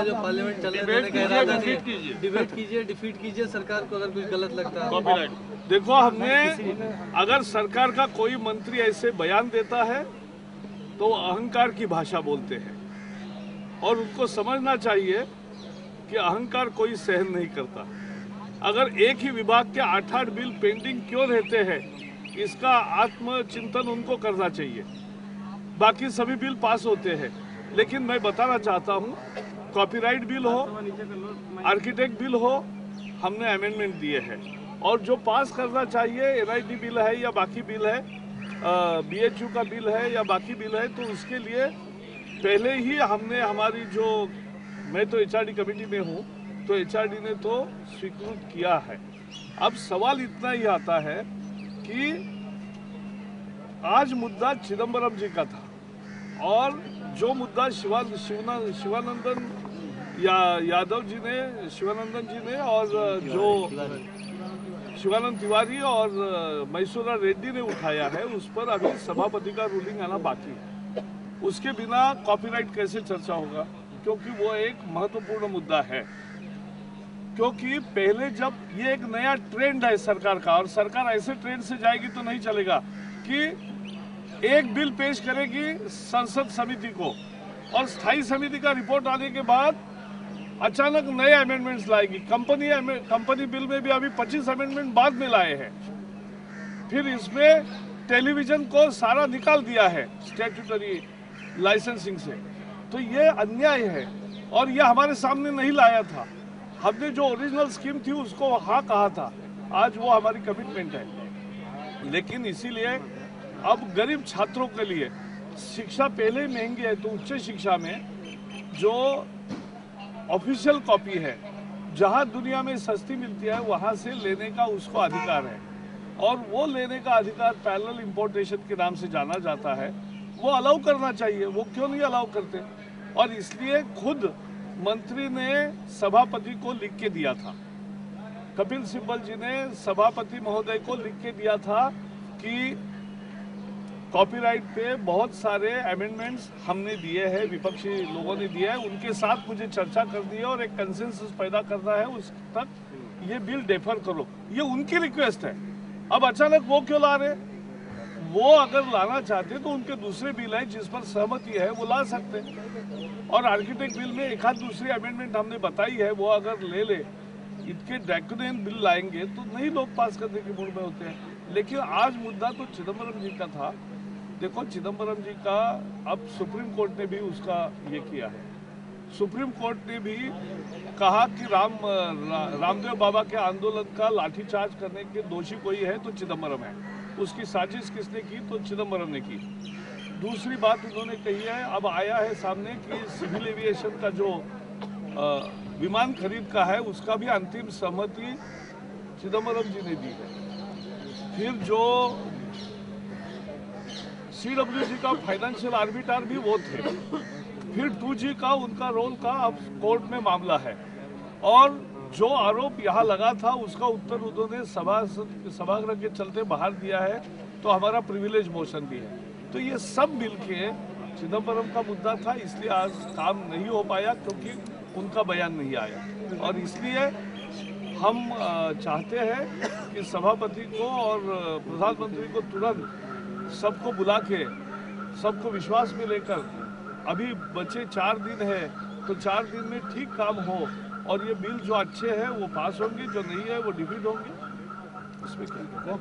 जो पार्लियामेंट चल रहा है, डिबेट कीजिए, डिफीट कीजिए सरकार को अगर कुछ गलत लगता है। कॉपीराइट देखो, हमने अगर सरकार का कोई मंत्री ऐसे बयान देता है तो अहंकार की भाषा बोलते हैं और उनको समझना चाहिए कि अहंकार कोई सहन नहीं करता। अगर एक ही विभाग के 8-8 बिल पेंडिंग क्यों रहते हैं, इसका आत्मचिंतन उनको करना चाहिए। बाकी सभी बिल पास होते हैं, लेकिन मैं बताना चाहता हूं, कॉपीराइट बिल हो, आर्किटेक्ट बिल हो, हमने अमेंडमेंट दिए हैं और जो पास करना चाहिए एनआईटी बिल है या बाकी बिल है, बीएचयू का बिल है या बाकी बिल है, तो उसके लिए पहले ही हमने हमारी जो, मैं तो एचआरडी कमेटी में हूँ, तो एचआरडी ने तो स्वीकृत किया है। अब सवाल इतना ही आता है कि आज मुद्दा चिदम्बरम जी का था और जो मुद्दा शिवानंदन यादव जी ने, शिवानंदन जी ने और जो शिवानंद तिवारी और मैसूरा रेड्डी ने उठाया है, उस पर अभी सभापति का रूलिंग आना बाकी है। उसके बिना कॉपीराइट कैसे चर्चा होगा, क्योंकि वो एक महत्वपूर्ण मुद्दा है। क्योंकि पहले जब ये एक नया ट्रेंड है सरकार का, और सरकार ऐसे ट्रेंड से जाएगी तो नहीं चलेगा कि एक बिल पेश करेगी संसद समिति को और स्थायी समिति का रिपोर्ट आने के बाद अचानक नए अमेंडमेंट्स लाएगी। कंपनी बिल में भी अभी 25 अमेंडमेंट बाद में लाए हैं। फिर इसमें टेलीविजन को सारा निकाल दिया है स्टैट्यूटरी लाइसेंसिंग से, तो ये अन्याय है और ये हमारे सामने नहीं लाया था। हमने जो ओरिजिनल स्कीम थी उसको हाँ कहा था, आज वो हमारी कमिटमेंट है। लेकिन इसीलिए अब गरीब छात्रों के लिए शिक्षा पहले ही महंगी है, तो उच्च शिक्षा में जो ऑफिशियल कॉपी है, जहां दुनिया में सस्ती मिलती है, वहां से लेने का उसको अधिकार है और वो लेने का अधिकार पैरेलल इंपोर्टेशन के नाम से जाना जाता है। वो अलाउ करना चाहिए, वो क्यों नहीं अलाउ करते? और इसलिए खुद मंत्री ने सभापति को लिख के दिया था, कपिल सिब्बल जी ने सभापति महोदय को लिख के दिया था कि कॉपीराइट पे बहुत सारे अमेंडमेंट्स हमने दिए हैं, विपक्षी लोगों ने दिया है, उनके साथ मुझे चर्चा कर दी है और एक कंसेंसस पैदा करना है, उस तक ये बिल डेफर करो, ये उनकी रिक्वेस्ट है। अब अचानक वो क्यों ला रहे? वो अगर लाना चाहते तो उनके दूसरे बिल है जिस पर सहमति है, वो ला सकते। और आर्किटेक्ट बिल में एक आध दूसरी अमेंडमेंट हमने बताई है, वो अगर ले इनके ड्रैकोनियन बिल लाएंगे तो नहीं लोग पास करने के मूड में होते हैं। लेकिन आज मुद्दा तो चिदम्बरम जी का था। देखो, चिदम्बरम जी का अब सुप्रीम कोर्ट ने भी उसका ये किया है। सुप्रीम कोर्ट ने भी कहा कि रामदेव बाबा के आंदोलन का लाठीचार्ज करने के दोषी कोई है तो चिदम्बरम है। उसकी साजिश किसने की? तो चिदम्बरम ने की। दूसरी बात उन्होंने कही है, अब आया है सामने कि सिविल एविएशन का जो विमान खरीद का है, उसका भी अंतिम सहमति चिदम्बरम जी ने दी है। फिर जो CWG का फाइनेंशियल आर्बिटर भी वो थे। फिर 2G का उनका रोल का अब कोर्ट में मामला है और जो आरोप यहाँ लगा था उसका उत्तर उन्होंने सभागृह के चलते बाहर दिया है, तो हमारा प्रिविलेज मोशन भी है। तो ये सब मिलके चिदम्बरम का मुद्दा था, इसलिए आज काम नहीं हो पाया क्योंकि उनका बयान नहीं आया। और इसलिए हम चाहते हैं कि सभापति को और प्रधानमंत्री को तुरंत सबको बुला के, सबको विश्वास में लेकर, अभी बचे 4 दिन है तो 4 दिन में ठीक काम हो और ये बिल जो अच्छे हैं वो पास होंगे, जो नहीं है वो डिफीट होंगे। उसमें क्या